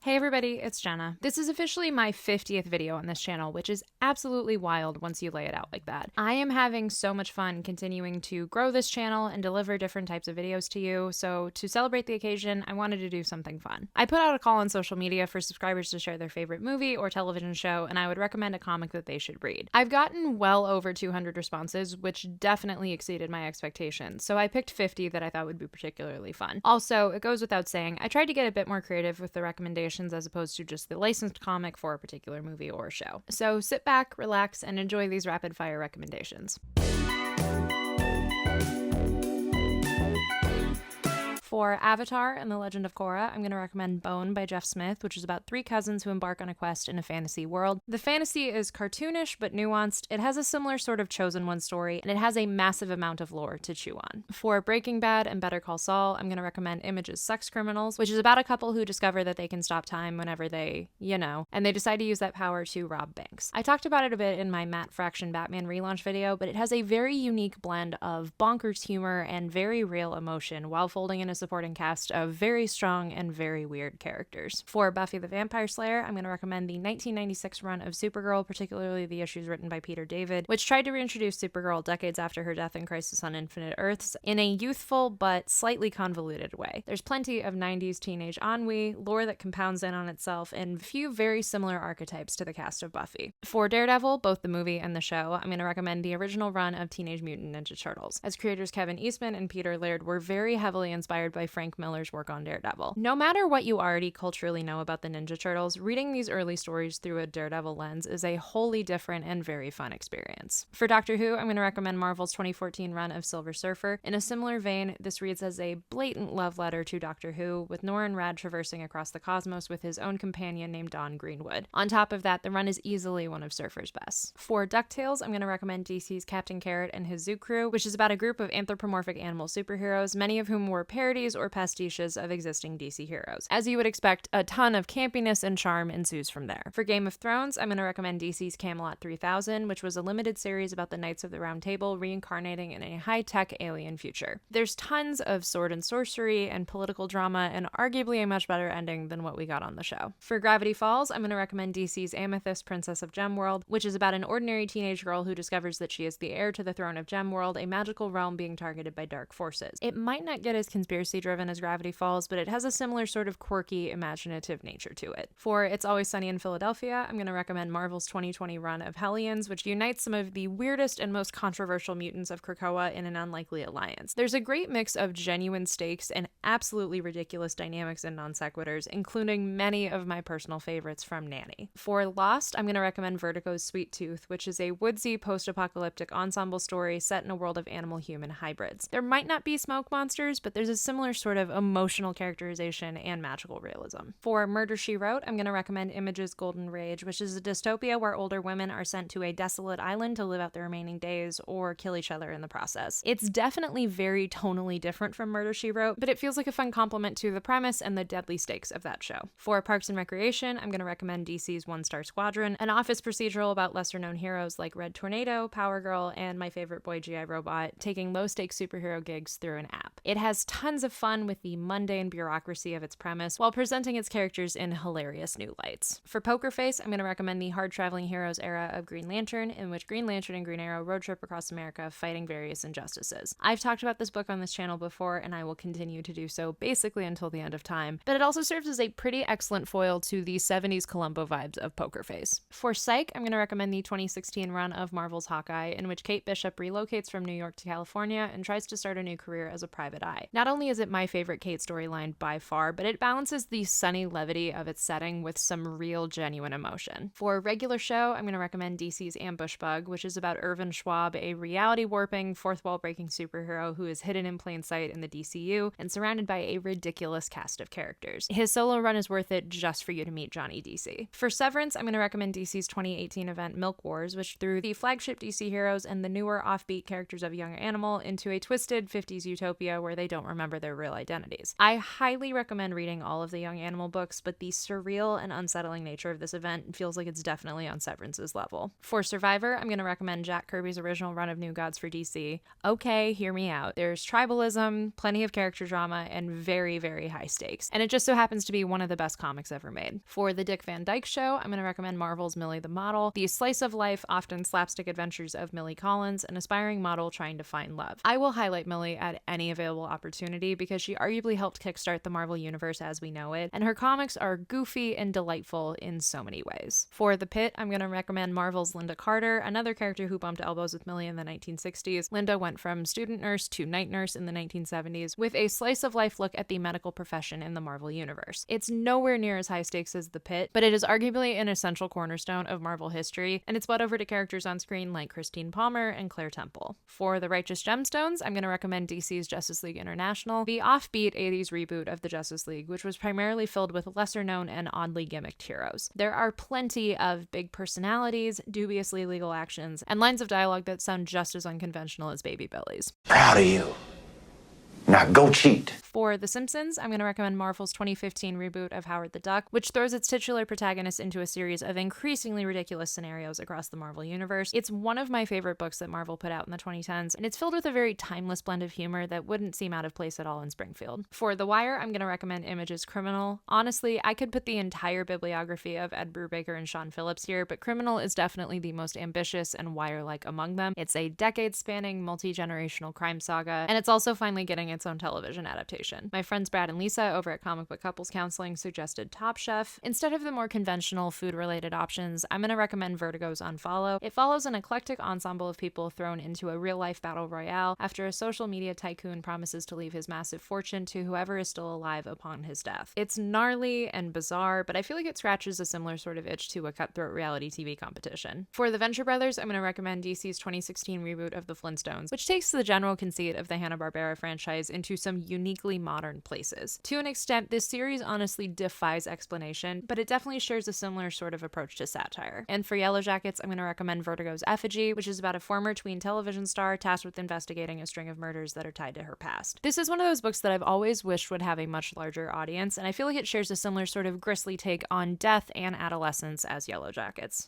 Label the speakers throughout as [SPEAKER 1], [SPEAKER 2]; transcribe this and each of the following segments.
[SPEAKER 1] Hey everybody, it's Jenna. This is officially my 50th video on this channel, which is absolutely wild once you lay it out like that. I am having so much fun continuing to grow this channel and deliver different types of videos to you, so to celebrate the occasion, I wanted to do something fun. I put out a call on social media for subscribers to share their favorite movie or television show, and I would recommend a comic that they should read. I've gotten well over 200 responses, which definitely exceeded my expectations, so I picked 50 that I thought would be particularly fun. Also, it goes without saying, I tried to get a bit more creative with the recommendations as opposed to just the licensed comic for a particular movie or show. So sit back, relax, and enjoy these rapid fire recommendations. For Avatar and the Legend of Korra, I'm going to recommend Bone by Jeff Smith, which is about three cousins who embark on a quest in a fantasy world. The fantasy is cartoonish but nuanced. It has a similar sort of Chosen One story, and it has a massive amount of lore to chew on. For Breaking Bad and Better Call Saul, I'm going to recommend Image's Sex Criminals, which is about a couple who discover that they can stop time whenever they, and they decide to use that power to rob banks. I talked about it a bit in my Matt Fraction Batman relaunch video, but it has a very unique blend of bonkers humor and very real emotion while folding in a supporting cast of very strong and very weird characters. For Buffy the Vampire Slayer, I'm going to recommend the 1996 run of Supergirl, particularly the issues written by Peter David, which tried to reintroduce Supergirl decades after her death in Crisis on Infinite Earths in a youthful but slightly convoluted way. There's plenty of 90s teenage ennui, lore that compounds in on itself, and a few very similar archetypes to the cast of Buffy. For Daredevil, both the movie and the show, I'm going to recommend the original run of Teenage Mutant Ninja Turtles, as creators Kevin Eastman and Peter Laird were very heavily inspired by Frank Miller's work on Daredevil. No matter what you already culturally know about the Ninja Turtles, reading these early stories through a Daredevil lens is a wholly different and very fun experience. For Doctor Who, I'm going to recommend Marvel's 2014 run of Silver Surfer. In a similar vein, this reads as a blatant love letter to Doctor Who, with Norrin Radd traversing across the cosmos with his own companion named Dawn Greenwood. On top of that, the run is easily one of Surfer's best. For DuckTales, I'm going to recommend DC's Captain Carrot and his Zoo Crew, which is about a group of anthropomorphic animal superheroes, many of whom were parodies or pastiches of existing DC heroes. As you would expect, a ton of campiness and charm ensues from there. For Game of Thrones, I'm going to recommend DC's Camelot 3000, which was a limited series about the Knights of the Round Table reincarnating in a high-tech alien future. There's tons of sword and sorcery and political drama, and arguably a much better ending than what we got on the show. For Gravity Falls, I'm going to recommend DC's Amethyst, Princess of Gemworld, which is about an ordinary teenage girl who discovers that she is the heir to the throne of Gemworld, a magical realm being targeted by dark forces. It might not get as conspiracy-driven as Gravity Falls, but it has a similar sort of quirky, imaginative nature to it. For It's Always Sunny in Philadelphia, I'm going to recommend Marvel's 2020 run of Hellions, which unites some of the weirdest and most controversial mutants of Krakoa in an unlikely alliance. There's a great mix of genuine stakes and absolutely ridiculous dynamics and non sequiturs, including many of my personal favorites from Nanny. For Lost, I'm going to recommend Vertigo's Sweet Tooth, which is a woodsy, post-apocalyptic ensemble story set in a world of animal-human hybrids. There might not be smoke monsters, but there's a similar sort of emotional characterization and magical realism. For Murder, She Wrote, I'm going to recommend Image's Golden Rage, which is a dystopia where older women are sent to a desolate island to live out their remaining days or kill each other in the process. It's definitely very tonally different from Murder, She Wrote, but it feels like a fun complement to the premise and the deadly stakes of that show. For Parks and Recreation, I'm going to recommend DC's One Star Squadron, an office procedural about lesser-known heroes like Red Tornado, Power Girl, and my favorite boy G.I. Robot taking low-stakes superhero gigs through an app. It has tons of fun with the mundane bureaucracy of its premise while presenting its characters in hilarious new lights. For Poker Face, I'm going to recommend the hard-traveling heroes era of Green Lantern, in which Green Lantern and Green Arrow road trip across America fighting various injustices. I've talked about this book on this channel before, and I will continue to do so basically until the end of time, but it also serves as a pretty excellent foil to the 70s Columbo vibes of Poker Face. For Psych, I'm going to recommend the 2016 run of Marvel's Hawkeye, in which Kate Bishop relocates from New York to California and tries to start a new career as a private eye. Not only is it my favorite Kate storyline by far, but it balances the sunny levity of its setting with some real genuine emotion. For a regular show, I'm going to recommend DC's Ambush Bug, which is about Irvin Schwab, a reality warping, fourth wall breaking superhero who is hidden in plain sight in the DCU and surrounded by a ridiculous cast of characters. His solo run is worth it just for you to meet Johnny DC. For Severance, I'm going to recommend DC's 2018 event Milk Wars, which threw the flagship DC heroes and the newer offbeat characters of Young Animal into a twisted 50s utopia where they don't remember their real identities. I highly recommend reading all of the Young Animal books, but the surreal and unsettling nature of this event feels like it's definitely on Severance's level. For Survivor, I'm going to recommend Jack Kirby's original run of New Gods for DC. Okay, hear me out. There's tribalism, plenty of character drama, and very, very high stakes. And it just so happens to be one of the best comics ever made. For the Dick Van Dyke Show, I'm going to recommend Marvel's Millie the Model, the slice of life, often slapstick adventures of Millie Collins, an aspiring model trying to find love. I will highlight Millie at any available opportunity because she arguably helped kickstart the Marvel Universe as we know it, and her comics are goofy and delightful in so many ways. For the Pitt, I'm going to recommend Marvel's Linda Carter, another character who bumped elbows with Millie in the 1960s. Linda went from student nurse to night nurse in the 1970s with a slice of life look at the medical profession in the Marvel Universe. It's nowhere near as high stakes as the Pitt, but it is arguably an essential cornerstone of Marvel history, and it's bled over to characters on screen like Christine Palmer and Claire Temple. For the Righteous Gemstones, I'm going to recommend DC's Justice League International, the offbeat 80s reboot of the Justice League, which was primarily filled with lesser-known and oddly gimmicked heroes. There are plenty of big personalities, dubiously legal actions, and lines of dialogue that sound just as unconventional as Baby Billy's.
[SPEAKER 2] Proud of you. Now go cheat.
[SPEAKER 1] For The Simpsons, I'm going to recommend Marvel's 2015 reboot of Howard the Duck, which throws its titular protagonist into a series of increasingly ridiculous scenarios across the Marvel Universe. It's one of my favorite books that Marvel put out in the 2010s, and it's filled with a very timeless blend of humor that wouldn't seem out of place at all in Springfield. For The Wire, I'm going to recommend Image's Criminal. Honestly, I could put the entire bibliography of Ed Brubaker and Sean Phillips here, but Criminal is definitely the most ambitious and Wire-like among them. It's a decade-spanning, multi-generational crime saga, and it's also finally getting its own television adaptation. My friends Brad and Lisa over at Comic Book Couples Counseling suggested Top Chef. Instead of the more conventional food-related options, I'm going to recommend Vertigo's Unfollow. It follows an eclectic ensemble of people thrown into a real-life battle royale after a social media tycoon promises to leave his massive fortune to whoever is still alive upon his death. It's gnarly and bizarre, but I feel like it scratches a similar sort of itch to a cutthroat reality TV competition. For the Venture Brothers, I'm going to recommend DC's 2016 reboot of The Flintstones, which takes the general conceit of the Hanna-Barbera franchise into some uniquely modern places. To an extent, this series honestly defies explanation, but it definitely shares a similar sort of approach to satire. And for Yellowjackets, I'm going to recommend Vertigo's Effigy, which is about a former tween television star tasked with investigating a string of murders that are tied to her past. This is one of those books that I've always wished would have a much larger audience, and I feel like it shares a similar sort of grisly take on death and adolescence as Yellowjackets.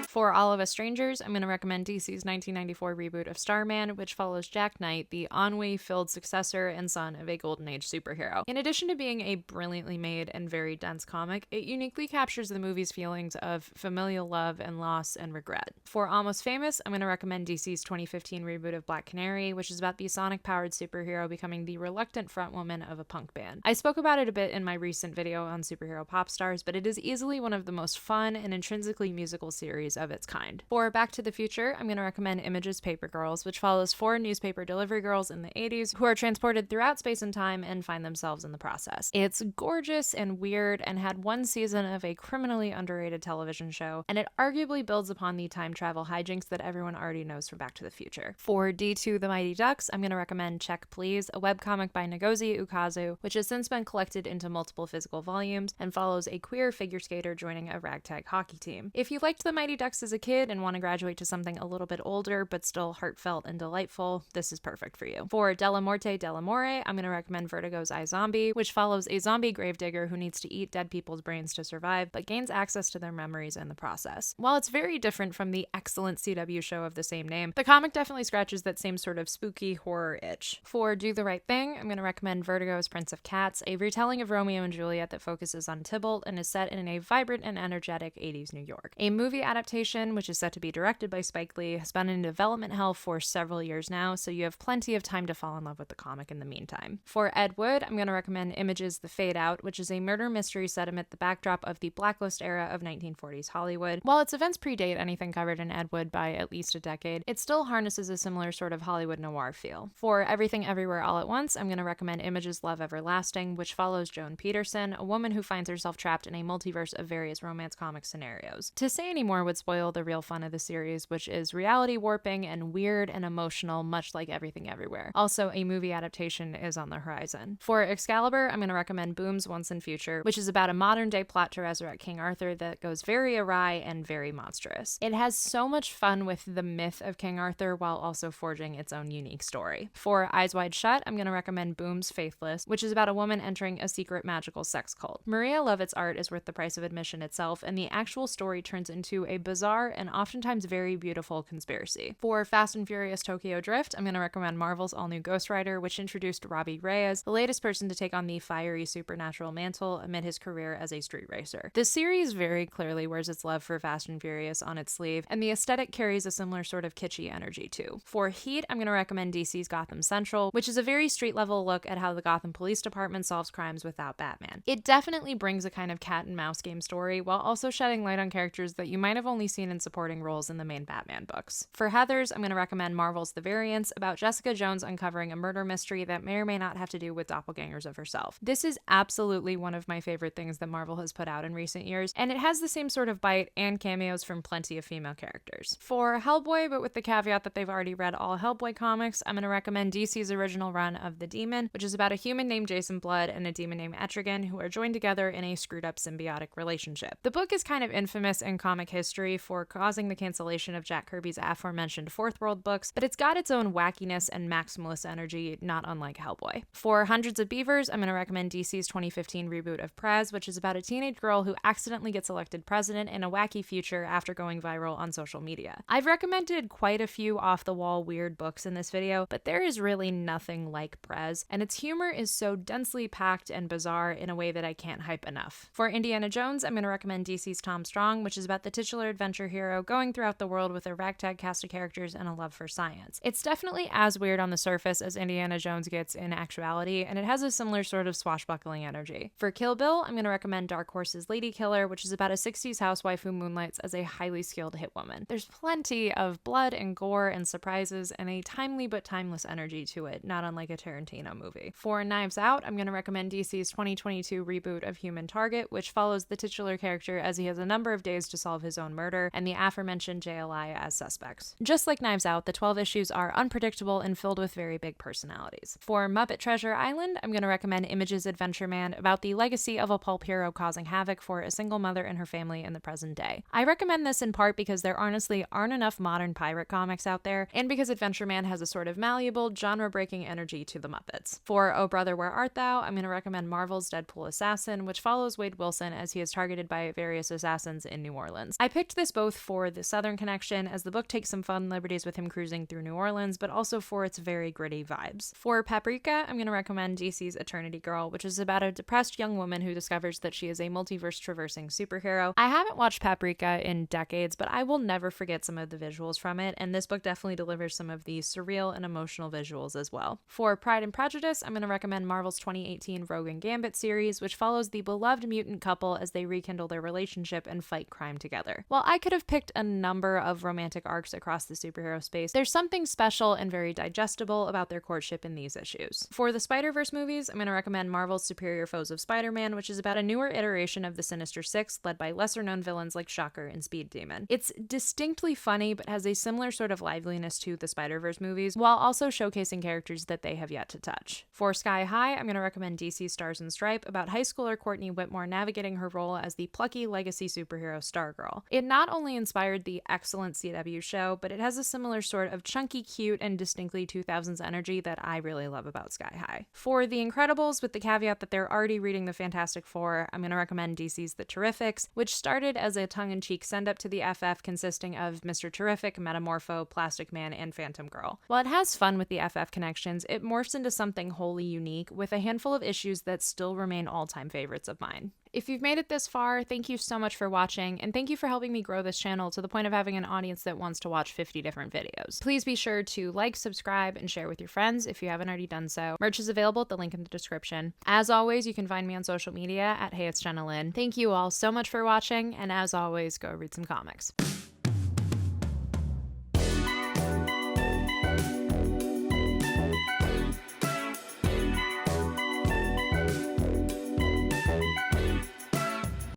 [SPEAKER 1] For All of Us Strangers, I'm going to recommend DC's 1994 reboot of Starman, which follows Jack Knight, the ennui-filled successor and son of a Golden Age superhero. In addition to being a brilliantly made and very dense comic, it uniquely captures the movie's feelings of familial love and loss and regret. For Almost Famous, I'm going to recommend DC's 2015 reboot of Black Canary, which is about the sonic-powered superhero becoming the reluctant frontwoman of a punk band. I spoke about it a bit in my recent video on superhero pop stars, but it is easily one of the most fun and intrinsically musical series of its kind. For Back to the Future, I'm going to recommend Image's Paper Girls, which follows 4 newspaper delivery girls in the 80s who are transported throughout space and time and find themselves in the process. It's gorgeous and weird and had one season of a criminally underrated television show, and it arguably builds upon the time travel hijinks that everyone already knows from Back to the Future. For D2 The Mighty Ducks, I'm going to recommend Check Please, a webcomic by Ngozi Ukazu, which has since been collected into multiple physical volumes and follows a queer figure skater joining a ragtag hockey team. If you liked The Mighty Ducks as a kid and want to graduate to something a little bit older but still heartfelt and delightful, this is perfect for you. For Dellamorte Dellamore, I'm going to recommend Vertigo's iZombie, which follows a zombie gravedigger who needs to eat dead people's brains to survive, but gains access to their memories in the process. While it's very different from the excellent CW show of the same name, the comic definitely scratches that same sort of spooky horror itch. For Do the Right Thing, I'm going to recommend Vertigo's Prince of Cats, a retelling of Romeo and Juliet that focuses on Tybalt and is set in a vibrant and energetic 80s New York. A movie adaptation, which is set to be directed by Spike Lee, has been in development hell for several years now, so you have plenty of time to fall in love with the comic in the meantime. For Ed Wood, I'm going to recommend Image's The Fade Out, which is a murder mystery set amid the backdrop of the Blacklist era of 1940s Hollywood. While its events predate anything covered in Ed Wood by at least a decade, it still harnesses a similar sort of Hollywood noir feel. For Everything Everywhere All at Once, I'm going to recommend Image's Love Everlasting, which follows Joan Peterson, a woman who finds herself trapped in a multiverse of various romance comic scenarios. To say any more would spoil spoil the real fun of the series, which is reality warping and weird and emotional, much like Everything Everywhere. Also, a movie adaptation is on the horizon. For Excalibur, I'm going to recommend Boom's Once and Future, which is about a modern-day plot to resurrect King Arthur that goes very awry and very monstrous. It has so much fun with the myth of King Arthur while also forging its own unique story. For Eyes Wide Shut, I'm going to recommend Boom's Faithless, which is about a woman entering a secret magical sex cult. Maria Lovett's art is worth the price of admission itself, and the actual story turns into a bizarre and oftentimes very beautiful conspiracy. For Fast and Furious Tokyo Drift, I'm going to recommend Marvel's all-new Ghost Rider, which introduced Robbie Reyes, the latest person to take on the fiery supernatural mantle amid his career as a street racer. The series very clearly wears its love for Fast and Furious on its sleeve, and the aesthetic carries a similar sort of kitschy energy too. For Heat, I'm going to recommend DC's Gotham Central, which is a very street-level look at how the Gotham Police Department solves crimes without Batman. It definitely brings a kind of cat and mouse game story while also shedding light on characters that you might have only seen in supporting roles in the main Batman books. For Heathers, I'm going to recommend Marvel's The Variants, about Jessica Jones uncovering a murder mystery that may or may not have to do with doppelgangers of herself. This is absolutely one of my favorite things that Marvel has put out in recent years, and it has the same sort of bite and cameos from plenty of female characters. For Hellboy, but with the caveat that they've already read all Hellboy comics, I'm going to recommend DC's original run of The Demon, which is about a human named Jason Blood and a demon named Etrigan who are joined together in a screwed up symbiotic relationship. The book is kind of infamous in comic history for causing the cancellation of Jack Kirby's aforementioned Fourth World books, but it's got its own wackiness and maximalist energy, not unlike Hellboy. For Hundreds of Beavers, I'm going to recommend DC's 2015 reboot of Prez, which is about a teenage girl who accidentally gets elected president in a wacky future after going viral on social media. I've recommended quite a few off-the-wall weird books in this video, but there is really nothing like Prez, and its humor is so densely packed and bizarre in a way that I can't hype enough. For Indiana Jones, I'm going to recommend DC's Tom Strong, which is about the titular adventure hero going throughout the world with a ragtag cast of characters and a love for science. It's definitely as weird on the surface as Indiana Jones gets in actuality, and it has a similar sort of swashbuckling energy. For Kill Bill, I'm going to recommend Dark Horse's Lady Killer, which is about a 60s housewife who moonlights as a highly skilled hitwoman. There's plenty of blood and gore and surprises and a timely but timeless energy to it, not unlike a Tarantino movie. For Knives Out, I'm going to recommend DC's 2022 reboot of Human Target, which follows the titular character as he has a number of days to solve his own murder, and the aforementioned JLI as suspects. Just like Knives Out, the 12 issues are unpredictable and filled with very big personalities. For Muppet Treasure Island, I'm going to recommend Image's Adventure Man, about the legacy of a pulp hero causing havoc for a single mother and her family in the present day. I recommend this in part because there honestly aren't enough modern pirate comics out there, and because Adventure Man has a sort of malleable, genre-breaking energy to the Muppets. For Oh Brother, Where Art Thou, I'm going to recommend Marvel's Deadpool Assassin, which follows Wade Wilson as he is targeted by various assassins in New Orleans. I picked this both for the Southern connection, as the book takes some fun liberties with him cruising through New Orleans, but also for its very gritty vibes. For Paprika, I'm going to recommend DC's Eternity Girl, which is about a depressed young woman who discovers that she is a multiverse-traversing superhero. I haven't watched Paprika in decades, but I will never forget some of the visuals from it, and this book definitely delivers some of the surreal and emotional visuals as well. For Pride and Prejudice, I'm going to recommend Marvel's 2018 Rogue and Gambit series, which follows the beloved mutant couple as they rekindle their relationship and fight crime together. While I could have picked a number of romantic arcs across the superhero space, there's something special and very digestible about their courtship in these issues. For the Spider-Verse movies, I'm going to recommend Marvel's Superior Foes of Spider-Man, which is about a newer iteration of the Sinister Six, led by lesser-known villains like Shocker and Speed Demon. It's distinctly funny, but has a similar sort of liveliness to the Spider-Verse movies, while also showcasing characters that they have yet to touch. For Sky High, I'm going to recommend DC's Stars and Stripe, about high schooler Courtney Whitmore navigating her role as the plucky legacy superhero Stargirl. It not only inspired the excellent CW show, but it has a similar sort of chunky, cute, and distinctly 2000s energy that I really love about Sky High. For The Incredibles, with the caveat that they're already reading the Fantastic Four, I'm going to recommend DC's The Terrifics, which started as a tongue-in-cheek send-up to the FF consisting of Mr. Terrific, Metamorpho, Plastic Man, and Phantom Girl. While it has fun with the FF connections, it morphs into something wholly unique, with a handful of issues that still remain all-time favorites of mine. If you've made it this far, thank you so much for watching, and thank you for helping me grow this channel to the point of having an audience that wants to watch 50 different videos. Please be sure to like, subscribe, and share with your friends if you haven't already done so. Merch is available at the link in the description. As always, you can find me on social media at Hey It's Jenna Lynn. Thank you all so much for watching, and as always, go read some comics.